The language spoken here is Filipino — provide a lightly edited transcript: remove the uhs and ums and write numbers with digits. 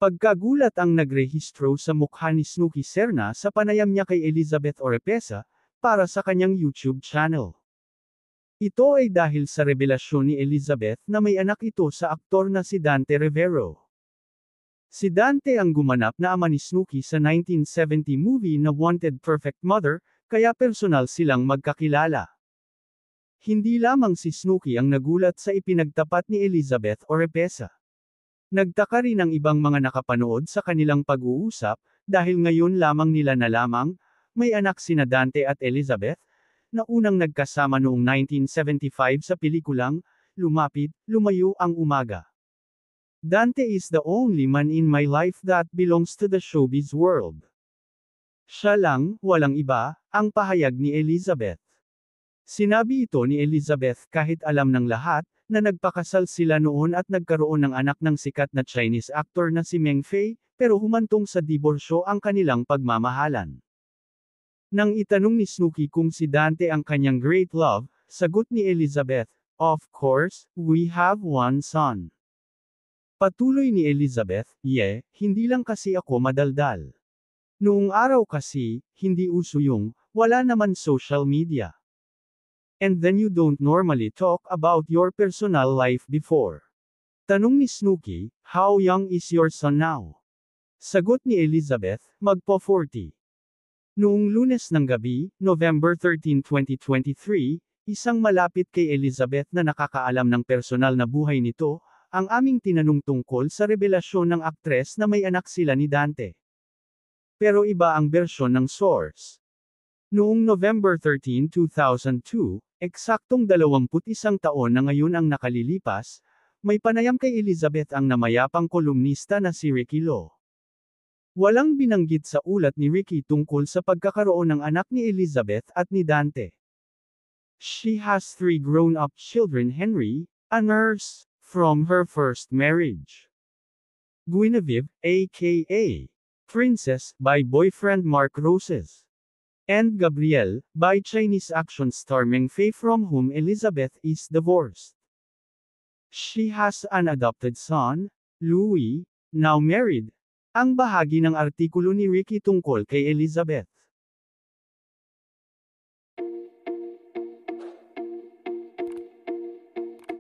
Pagkagulat ang nagrehistro sa mukha ni Snooki Serna sa panayam niya kay Elizabeth Oropesa, para sa kanyang YouTube channel. Ito ay dahil sa revelasyon ni Elizabeth na may anak ito sa aktor na si Dante Rivero. Si Dante ang gumanap na ama ni Snooki sa 1970 movie na Wanted Perfect Mother, kaya personal silang magkakilala. Hindi lamang si Snooki ang nagulat sa ipinagtapat ni Elizabeth Oropesa. Nagtaka rin ang ibang mga nakapanood sa kanilang pag-uusap, dahil ngayon lamang nila nalamang, may anak sina Dante at Elizabeth, na unang nagkasama noong 1975 sa pelikulang, Lumapit, Lumayo ang Umaga. Dante is the only man in my life that belongs to the showbiz world. Siya lang, walang iba, ang pahayag ni Elizabeth. Sinabi ito ni Elizabeth kahit alam ng lahat, na nagpakasal sila noon at nagkaroon ng anak ng sikat na Chinese actor na si Meng Fei, pero humantong sa diborsyo ang kanilang pagmamahalan. Nang itanong ni Snooki kung si Dante ang kanyang great love, sagot ni Elizabeth, "Of course, we have one son." Patuloy ni Elizabeth, hindi lang kasi ako madaldal. Noong araw kasi, hindi uso yung, wala naman social media. And then you don't normally talk about your personal life before. Tanong ni Snooki, "How young is your son now?" Sagot ni Elizabeth, magpo-40. Noong Lunes ng gabi, November 13, 2023, isang malapit kay Elizabeth na nakakaalam ng personal na buhay nito, ang aming tinanong tungkol sa revelasyon ng aktres na may anak sila ni Dante. Pero iba ang bersyon ng source. Noong November 13, 2002, eksaktong 21 taon na ngayon ang nakalilipas, may panayam kay Elizabeth ang namayapang kolumnista na si Ricky Lo. Walang binanggit sa ulat ni Ricky tungkol sa pagkakaroon ng anak ni Elizabeth at ni Dante. She has 3 grown-up children: Henry, a nurse, from her first marriage; Guinevere, aka Princess, by boyfriend Mark Roses; and Gabrielle, by Chinese action star Meng Fei, from whom Elizabeth is divorced. She has an adopted son, Louis, now married. Ang bahagi ng artikulo ni Ricky tungkol kay Elizabeth.